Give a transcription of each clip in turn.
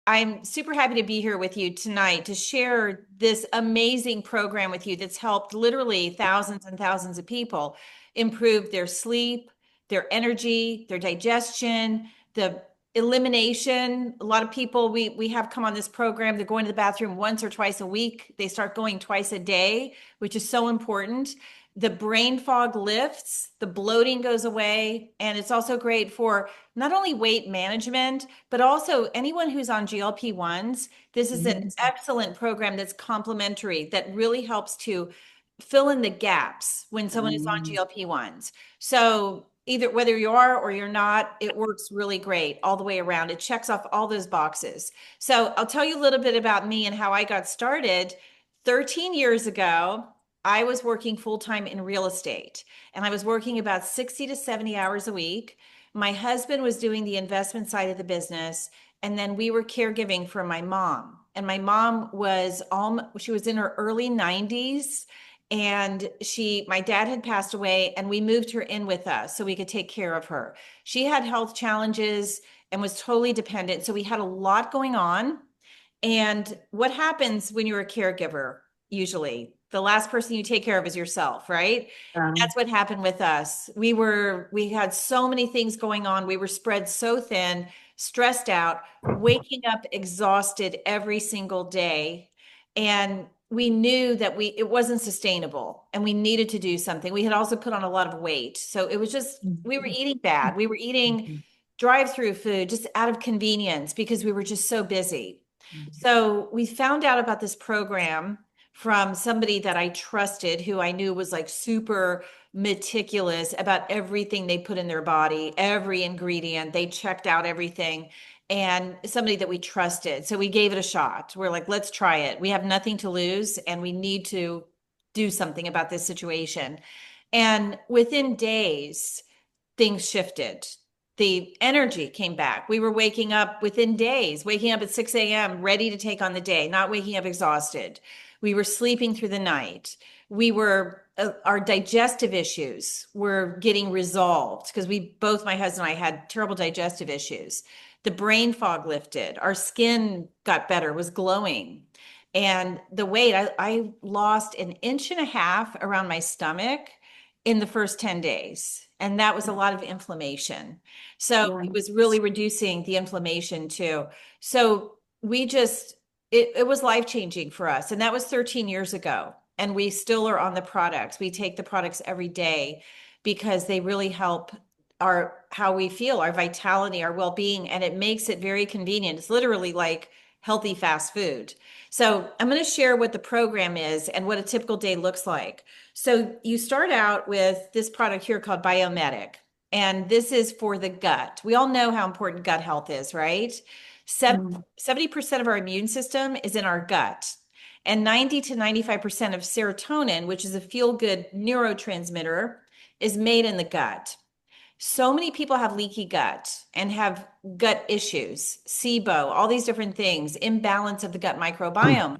I'm super happy to be here with you tonight to share this amazing program with you that's helped literally thousands and thousands of people improve their sleep, their energy, their digestion, the elimination. A lot of people we have come on this program, they're going to the bathroom once or twice a week. They start going twice a day, which is so important. The brain fog lifts, the bloating goes away, and it's also great for not only weight management, but also anyone who's on GLP-1s. This is an Mhm. excellent program that's complementary, that really helps to fill in the gaps when someone is on Mm. GLP-1s. So either whether you are or you're not, it works really great all the way around. It checks off all those boxes. So I'll tell you a little bit about me and how I got started. 13 years ago, I was working full-time in real estate, and I was working about 60 to 70 hours a week. My husband was doing the investment side of the business, and then we were caregiving for my mom. And my mom was she was in her early 90s, and my dad had passed away, and we moved her in with us so we could take care of her. She had health challenges and was totally dependent, so we had a lot going on. And what happens when you're a caregiver? Usually, the last person you take care of is yourself, right? Um, That's what happened with us. We had so many things going on. We were spread so thin, stressed out, waking up exhausted every single day. And we knew that it wasn't sustainable and we needed to do something. We had also put on a lot of weight. So it was just, we were eating bad. We were eating drive-through food just out of convenience because we were just so busy. So we found out about this program from somebody that I trusted, who I knew was like super meticulous about everything they put in their body, every ingredient. They checked out everything, and somebody that we trusted. So we gave it a shot. We're like, let's try it. We have nothing to lose, and we need to do something about this situation. And within days, things shifted. The energy came back. We were waking up within days, waking up at 6 a.m., ready to take on the day, not waking up exhausted. We were sleeping through the night. Our digestive issues were getting resolved because my husband and I had terrible digestive issues. The brain fog lifted. Our skin got better, was glowing. And the weight, I lost an inch and a half around my stomach in the first 10 days. And that was a lot of inflammation. So yeah. it was really reducing the inflammation too. So it was life changing for us. And that was 13 years ago. And we still are on the products. We take the products every day because they really help how we feel, our vitality, our well-being, and it makes it very convenient. It's literally like healthy fast food. So I'm going to share what the program is and what a typical day looks like. So you start out with this product here called Biomedic, and this is for the gut. We all know how important gut health is, right? Mm. 70% of our immune system is in our gut, and 90 to 95% of serotonin, which is a feel-good neurotransmitter, is made in the gut. So many people have leaky gut and have gut issues, SIBO, all these different things, imbalance of the gut microbiome.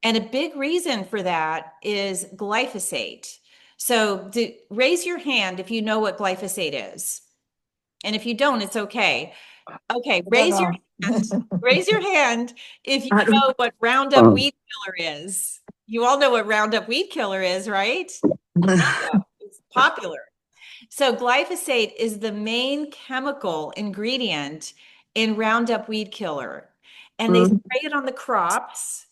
And a big reason for that is glyphosate. So raise your hand if you know what glyphosate is. And if you don't, it's okay. Okay, I don't know. raise your hand if you I don't know what Roundup know. weed killer is. You all know what Roundup weed killer is, right? It's popular. So glyphosate is the main chemical ingredient in Roundup weed killer. And they Mm. spray it on the crops.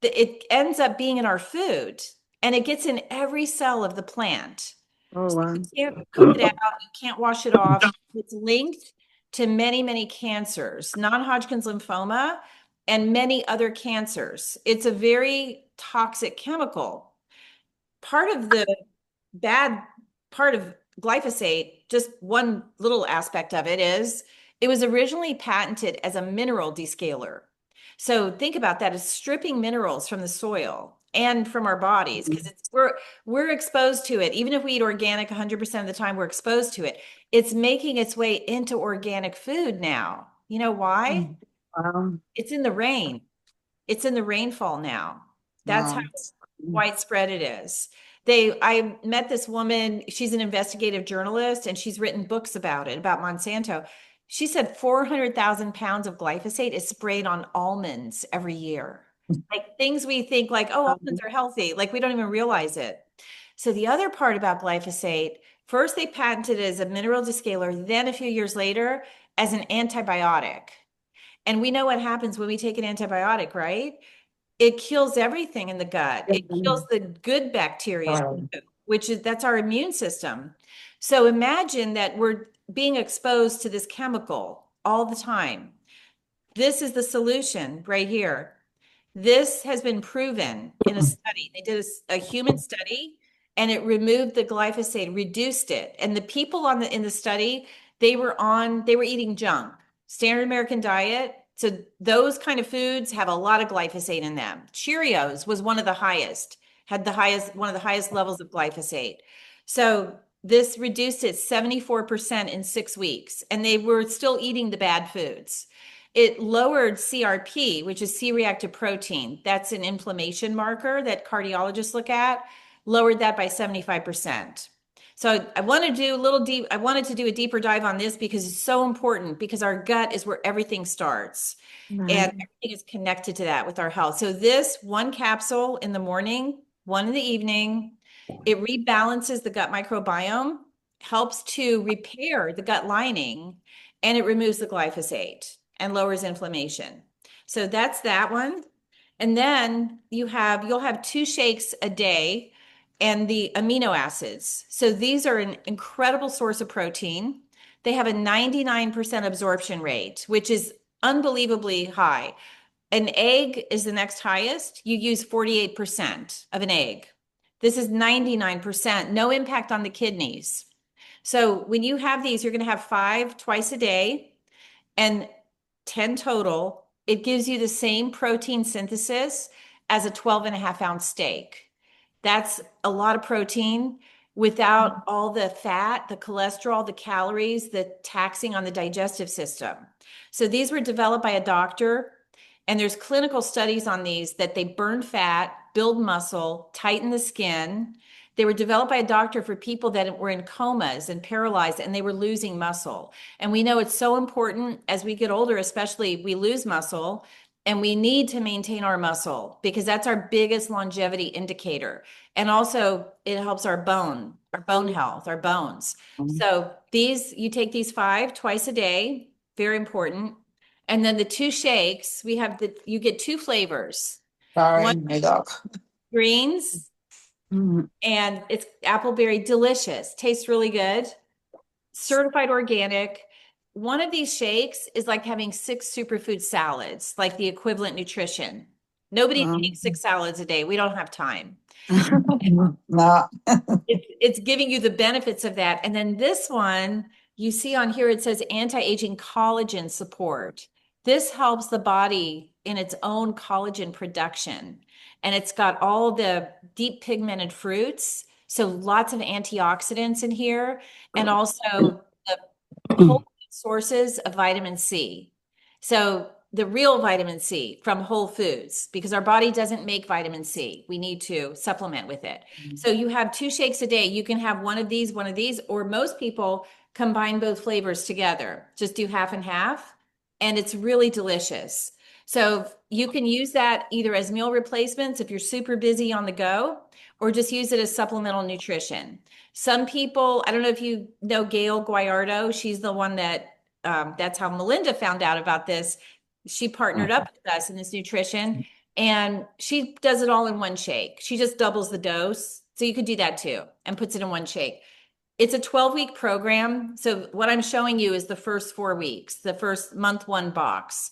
It ends up being in our food, and it gets in every cell of the plant. Oh, So wow. you can't cook it out, you can't wash it off. It's linked to many, many cancers, non-Hodgkin's lymphoma, and many other cancers. It's a very toxic chemical. Part of the bad part of glyphosate, just one little aspect of it is it was originally patented as a mineral descaler. So think about that as stripping minerals from the soil and from our bodies because we're exposed to it. Even if we eat organic 100% of the time, we're exposed to it. It's making its way into organic food now. You know why? Mm. Wow. It's in the rain. It's in the rainfall now. That's how Wow. Mm. widespread it is. I met this woman, she's an investigative journalist and she's written books about it, about Monsanto. She said 400,000 pounds of glyphosate is sprayed on almonds every year. Like things we think like, oh, almonds Um, are healthy. Like we don't even realize it. So the other part about glyphosate, first they patented it as a mineral descaler, then a few years later as an antibiotic. And we know what happens when we take an antibiotic, right? It kills everything in the gut. It kills the good bacteria, too, which is that's our immune system. So imagine that we're being exposed to this chemical all the time. This is the solution right here. This has been proven in a study. They did a human study and it removed the glyphosate, reduced it. And the people on the in the study, they were eating junk, standard American diet. So those kind of foods have a lot of glyphosate in them. Cheerios was one of the highest, had the highest, one of the highest levels of glyphosate. So this reduced it 74% in 6 weeks, and they were still eating the bad foods. It lowered CRP, which is C-reactive protein. That's an inflammation marker that cardiologists look at, lowered that by 75%. So I want to do a little deep, I wanted to do a deeper dive on this because it's so important because our gut is where everything starts and Right. everything is connected to that with our health. So this one capsule in the morning, one in the evening, it rebalances the gut microbiome, helps to repair the gut lining, and it removes the glyphosate and lowers inflammation. So that's that one. And then you'll have two shakes a day and the amino acids. So these are an incredible source of protein. They have a 99% absorption rate, which is unbelievably high. An egg is the next highest. You use 48% of an egg. This is 99%, no impact on the kidneys. So when you have these, you're going to have five twice a day and 10 total. It gives you the same protein synthesis as a 12 and a half ounce steak. That's a lot of protein without all the fat, the cholesterol, the calories, the taxing on the digestive system. So these were developed by a doctor, and there's clinical studies on these that they burn fat, build muscle, tighten the skin. They were developed by a doctor for people that were in comas and paralyzed, and they were losing muscle. And we know it's so important as we get older, especially we lose muscle, and we need to maintain our muscle because that's our biggest longevity indicator. And also it helps our bone health, our bones. So these, you take these five twice a day, very important. And then the two shakes, you get two flavors. Sorry, One my dog. greens Mm. and it's appleberry, delicious, tastes really good, certified organic. One of these shakes is like having six superfood salads, like the equivalent nutrition. Nobody Um, takes six salads a day. We don't have time. no. It's giving you the benefits of that. And then this one, you see on here, it says anti-aging collagen support. This helps the body in its own collagen production. And it's got all the deep pigmented fruits. So lots of antioxidants in here. And also the whole sources of vitamin C. So the real vitamin C from whole foods, because our body doesn't make vitamin C. We need to supplement with it. So you have two shakes a day. You can have one of these, or most people combine both flavors together. Just do half and half, and it's really delicious. So you can use that either as meal replacements if you're super busy on the go, or just use it as supplemental nutrition. Some people, I don't know if you know Gail Guayardo. She's the one that's how Melinda found out about this. She partnered up with us in this nutrition and she does it all in one shake. She just doubles the dose. So you could do that too and puts it in one shake. It's a 12-week program. So what I'm showing you is the first 4 weeks, the first month one box.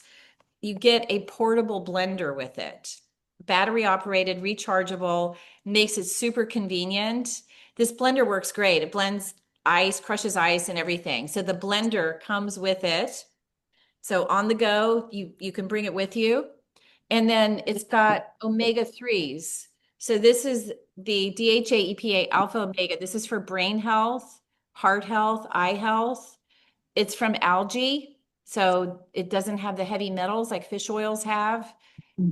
You get a portable blender with it, battery operated, rechargeable, makes it super convenient. This blender works great. It blends ice, crushes ice and everything. So the blender comes with it. So on the go, you can bring it with you. And then it's got omega 3s. So this is the DHA, EPA, alpha omega. This is for brain health, heart health, eye health. It's from algae, so it doesn't have the heavy metals like fish oils have.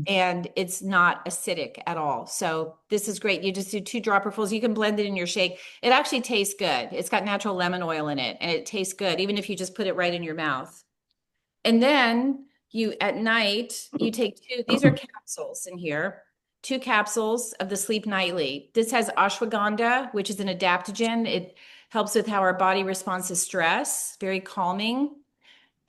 and it's not acidic at all. So this is great. You just do 2 dropperfuls. You can blend it in your shake. It actually tastes good. It's got natural lemon oil in it, and it tastes good, even if you just put it right in your mouth. And then you, at night, you take these are capsules in here, 2 capsules of the Sleep Nightly. This has ashwagandha, which is an adaptogen. It helps with how our body responds to stress, very calming.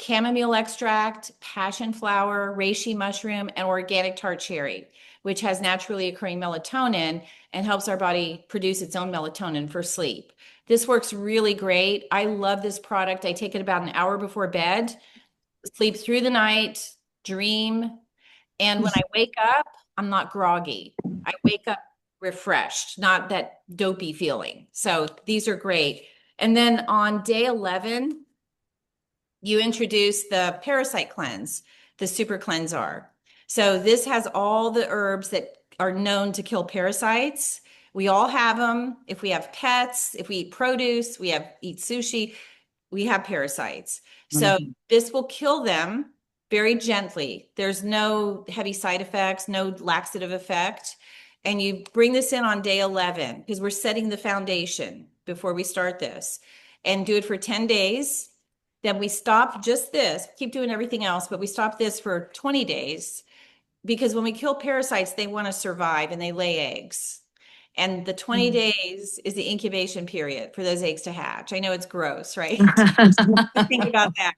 Chamomile extract, passion flower, reishi mushroom, and organic tart cherry, which has naturally occurring melatonin and helps our body produce its own melatonin for sleep. This works really great. I love this product. I take it about an hour before bed, sleep through the night, dream, and when I wake up, I'm not groggy. I wake up refreshed, not that dopey feeling. So these are great. And then on day 11, you introduce the parasite cleanse, the super cleanser. So this has all the herbs that are known to kill parasites. We all have them. If we have pets, if we eat produce, eat sushi, we have parasites. So this will kill them very gently. There's no heavy side effects, no laxative effect. And you bring this in on day 11 because we're setting the foundation before we start this, and do it for 10 days. Then we stop just this, keep doing everything else, but we stop this for 20 days because when we kill parasites, they want to survive and they lay eggs. And the 20 days is the incubation period for those eggs to hatch. I know it's gross, right? Think about that.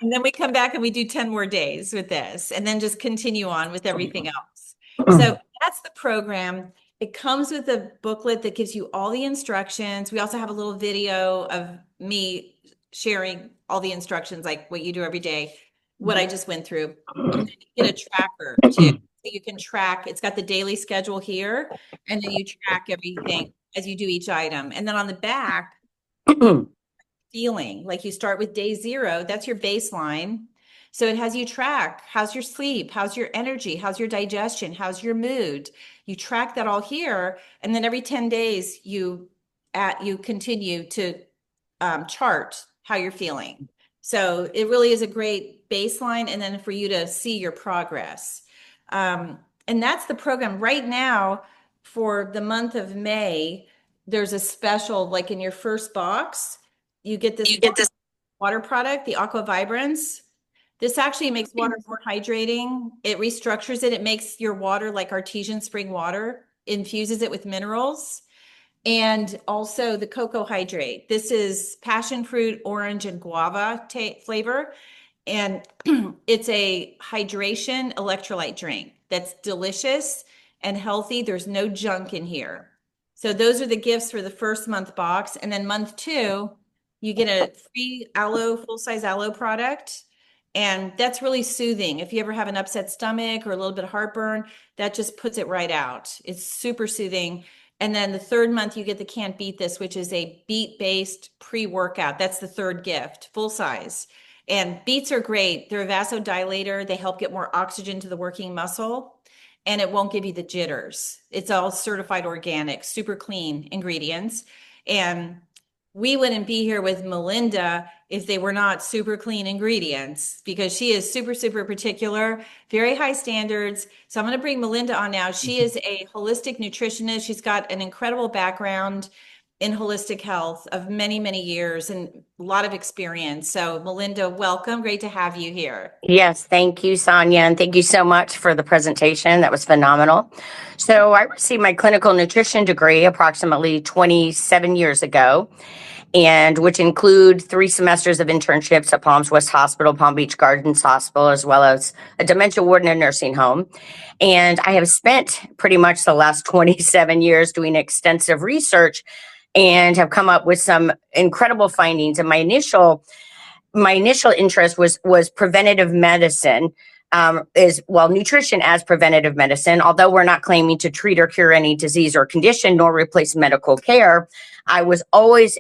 And then we come back and we do 10 more days with this and then just continue on with everything else. So that's the program. It comes with a booklet that gives you all the instructions. We also have a little video of me sharing all the instructions, like what you do every day, what I just went through. And then you get a tracker too. So you can track, it's got the daily schedule here, and then you track everything as you do each item. And then on the back, feeling like you start with day 0, that's your baseline. So it has you track how's your sleep, how's your energy, how's your digestion, how's your mood. You track that all here, and then every 10 days you continue to chart how you're feeling. So it really is a great baseline, and then for you to see your progress. And that's the program right now. For the month of May, there's a special, like in your first box, you get this water product, the Aqua Vibrance. This actually makes water more hydrating. It restructures it. It makes your water like artesian spring water, infuses it with minerals. And also the cocoa hydrate. This is passion fruit, orange, and guava flavor. And it's a hydration electrolyte drink that's delicious and healthy. There's no junk in here. So those are the gifts for the first month box. And then month 2, you get a free aloe, full-size aloe product. And that's really soothing. If you ever have an upset stomach or a little bit of heartburn, that just puts it right out. It's super soothing. And then the 3rd month, you get the Can't Beat This, which is a beet-based pre-workout. That's the 3rd gift, full size. And beets are great. They're a vasodilator. They help get more oxygen to the working muscle, and it won't give you the jitters. It's all certified organic, super clean ingredients. And we wouldn't be here with Melinda if they were not super clean ingredients, because she is super, super particular, very high standards. So I'm going to bring Melinda on now. She is a holistic nutritionist. She's got an incredible background in holistic health of many, many years and a lot of experience. So Melinda, welcome. Great to have you here. Yes, thank you, Sonia, and thank you so much for the presentation. That was phenomenal. So I received my clinical nutrition degree approximately 27 years ago, and which include 3 semesters of internships at Palms West Hospital, Palm Beach Gardens Hospital, as well as a dementia ward in a nursing home. And I have spent pretty much the last 27 years doing extensive research and have come up with some incredible findings. And my initial interest was preventative medicine, nutrition as preventative medicine. Although we're not claiming to treat or cure any disease or condition nor replace medical care, I was always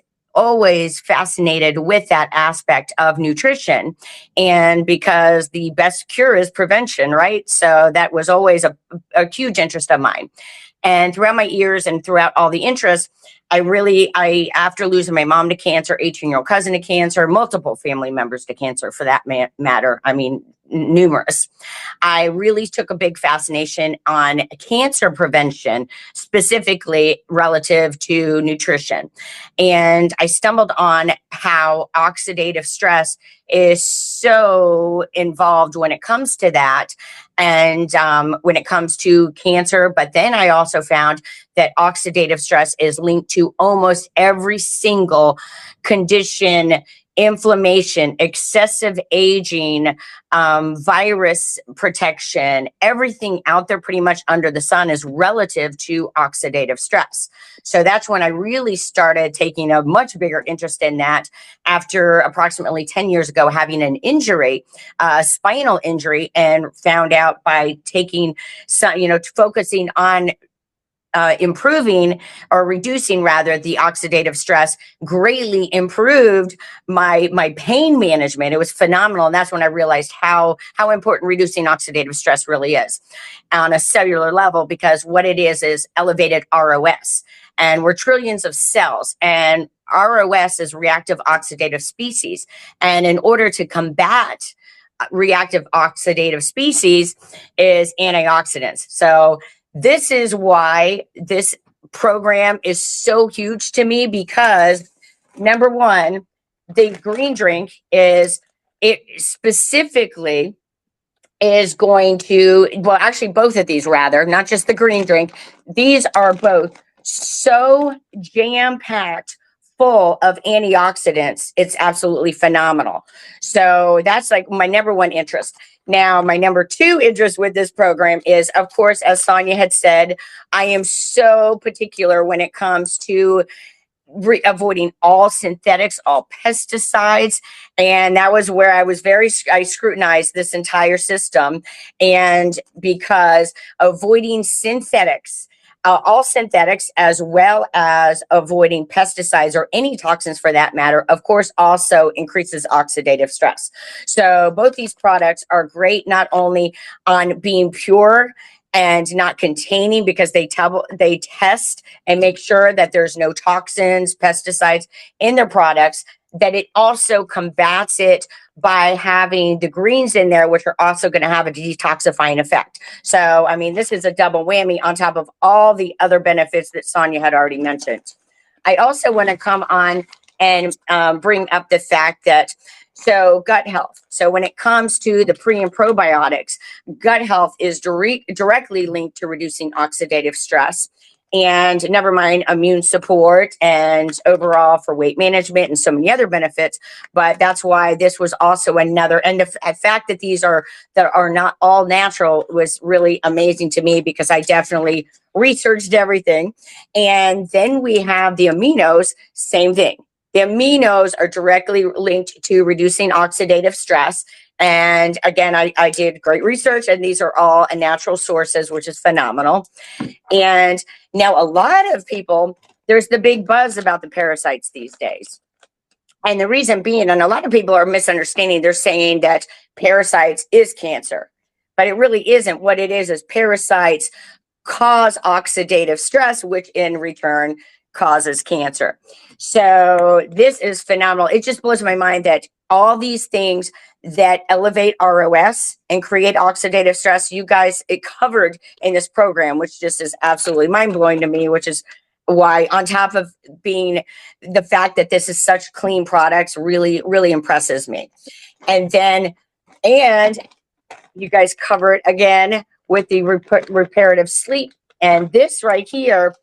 fascinated with that aspect of nutrition. And because the best cure is prevention, right? So that was always a huge interest of mine. And throughout my years and throughout all the interests, after losing my mom to cancer, 18-year-old cousin to cancer, multiple family members to cancer for that matter, I mean, numerous, I really took a big fascination on cancer prevention, specifically relative to nutrition. And I stumbled on how oxidative stress is so involved when it comes to that. And when it comes to cancer, but then I also found that oxidative stress is linked to almost every single condition, inflammation, excessive aging, virus protection, everything out there pretty much under the sun is relative to oxidative stress. So that's when I really started taking a much bigger interest in that after approximately 10 years ago, having an injury, spinal injury, and found out by taking some, focusing on improving or reducing rather the oxidative stress greatly improved my pain management. It was phenomenal. And that's when I realized how important reducing oxidative stress really is on a cellular level, because what it is elevated ROS. And we're trillions of cells, and ROS is reactive oxidative species. And in order to combat reactive oxidative species is antioxidants. So this is why this program is so huge to me, because number one, the green drink it specifically is going to, well, actually both of these rather, not just the green drink. These are both so jam-packed full of antioxidants. It's absolutely phenomenal. So that's like my number one interest. Now, my number two interest with this program is, of course, as Sonia had said, I am so particular when it comes to avoiding all synthetics, all pesticides. And that was where I scrutinized this entire system. And because avoiding synthetics, all synthetics, as well as avoiding pesticides or any toxins for that matter, of course, also increases oxidative stress. So both these products are great, not only on being pure and not containing, because they test and make sure that there's no toxins, pesticides in their products, that it also combats it by having the greens in there, which are also going to have a detoxifying effect. So, I mean, this is a double whammy on top of all the other benefits that Sonia had already mentioned. I also want to come on and bring up the fact that, so gut health. So when it comes to the pre and probiotics, gut health is directly linked to reducing oxidative stress, and never mind immune support and overall for weight management and so many other benefits. But that's why this was also another, and the fact that that are not all natural was really amazing to me, because I definitely researched everything. And then we have the aminos, same thing. The aminos are directly linked to reducing oxidative stress. And again, I did great research, and these are all natural sources, which is phenomenal. And now a lot of people, there's the big buzz about the parasites these days. And the reason being, and a lot of people are misunderstanding, they're saying that parasites is cancer, but it really isn't. What it is parasites cause oxidative stress, which in return causes cancer. So this is phenomenal. It just blows my mind that all these things that elevate ROS and create oxidative stress, you guys, it covered in this program, which just is absolutely mind-blowing to me, which is why, on top of being the fact that this is such clean products, really, really impresses me. And you guys cover it again with the reparative sleep. And this right here,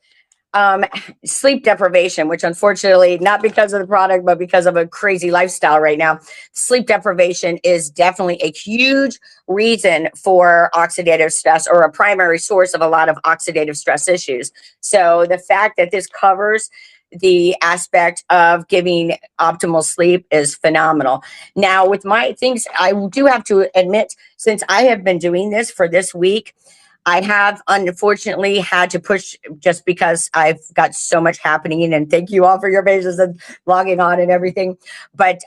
sleep deprivation, which unfortunately, not because of the product, but because of a crazy lifestyle right now, sleep deprivation is definitely a huge reason for oxidative stress, or a primary source of a lot of oxidative stress issues. So the fact that this covers the aspect of giving optimal sleep is phenomenal. Now, with my things, I do have to admit, since I have been doing this for this week, I have unfortunately had to push, just because I've got so much happening, and thank you all for your patience and logging on and everything. But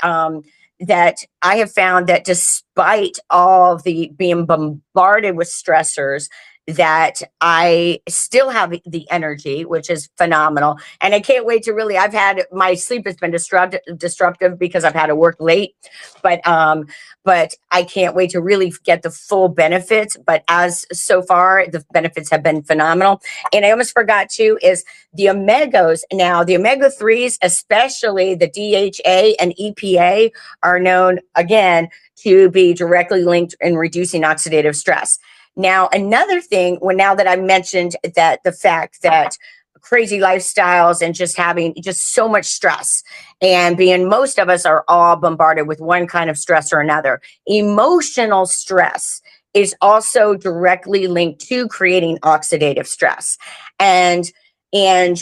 that I have found that despite all the being bombarded with stressors, that I still have the energy, which is phenomenal. And I can't wait to really, I've had, my sleep has been disruptive because I've had to work late, but I can't wait to really get the full benefits. But as so far, the benefits have been phenomenal. And I almost forgot to is the omegos. Now, the omega 3s, especially the DHA and EPA, are known again to be directly linked in reducing oxidative stress. Now, another thing, now that I mentioned that the fact that crazy lifestyles and just having just so much stress and being, most of us are all bombarded with one kind of stress or another. Emotional stress is also directly linked to creating oxidative stress. And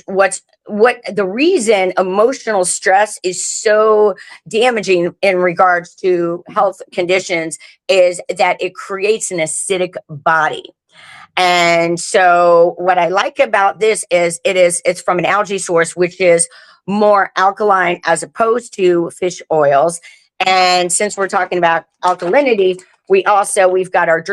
what the reason emotional stress is so damaging in regards to health conditions is that it creates an acidic body. And so what I like about this is it's from an algae source, which is more alkaline as opposed to fish oils. And since we're talking about alkalinity, we've got our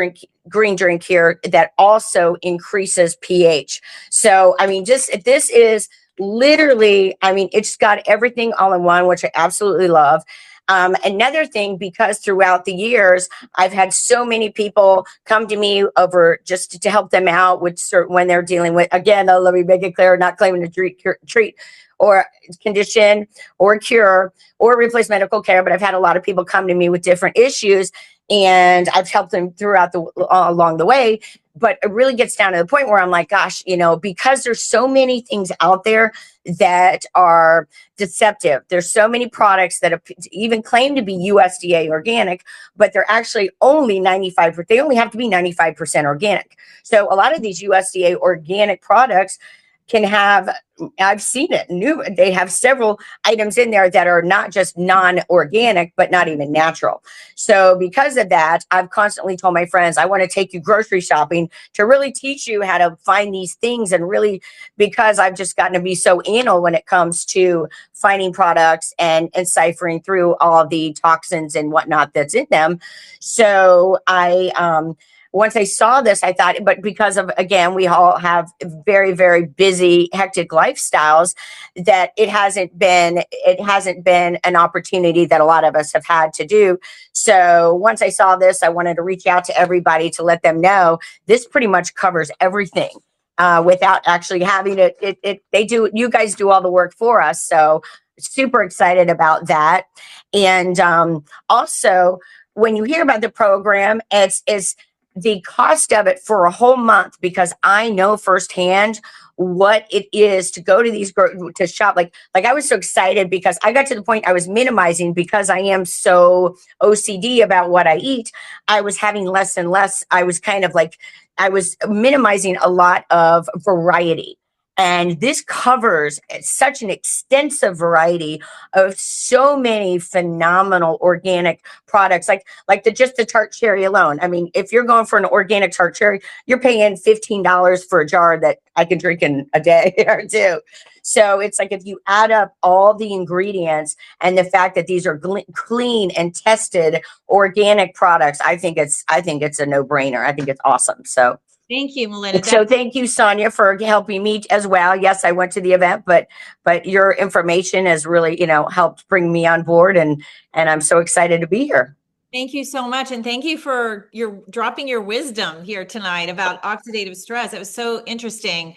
green drink here that also increases pH. So, I mean, this is literally, I mean, it's got everything all in one, which I absolutely love. Another thing, because throughout the years, I've had so many people come to me over just to help them out with certain, when they're dealing with, again, let me make it clear, not claiming to treat or condition or cure or replace medical care, but I've had a lot of people come to me with different issues, and I've helped them throughout along the way. But it really gets down to the point where I'm like, gosh, because there's so many things out there that are deceptive. There's so many products that even claim to be USDA organic, but they're actually only 95%. They only have to be 95% organic. So a lot of these USDA organic products can have, I've seen it, they have several items in there that are not just non-organic, but not even natural. So because of that, I've constantly told my friends, I want to take you grocery shopping to really teach you how to find these things. And really, because I've just gotten to be so anal when it comes to finding products and ciphering through all the toxins and whatnot that's in them. So once I saw this, I thought, but because of, again, we all have very, very busy, hectic lifestyles, that it hasn't been an opportunity that a lot of us have had to do. So once I saw this, I wanted to reach out to everybody to let them know this pretty much covers everything. Without actually having you guys do all the work for us. So super excited about that. And also, when you hear about the program, it's the cost of it for a whole month, because I know firsthand what it is to go to these to shop. Like I was so excited because I got to the point I was minimizing, because I am so OCD about what I eat. I was having less and less. I was minimizing a lot of variety. And this covers such an extensive variety of so many phenomenal organic products, like just the tart cherry alone. I mean, if you're going for an organic tart cherry, you're paying $15 for a jar that I can drink in a day or two. So it's like, if you add up all the ingredients and the fact that these are clean and tested organic products, I think it's a no-brainer. I think it's awesome. So thank you, Melinda. so thank you, Sonia, for helping me as well. Yes, I went to the event, but your information has really, helped bring me on board, and I'm so excited to be here. Thank you so much. And thank you for dropping your wisdom here tonight about oxidative stress. It was so interesting.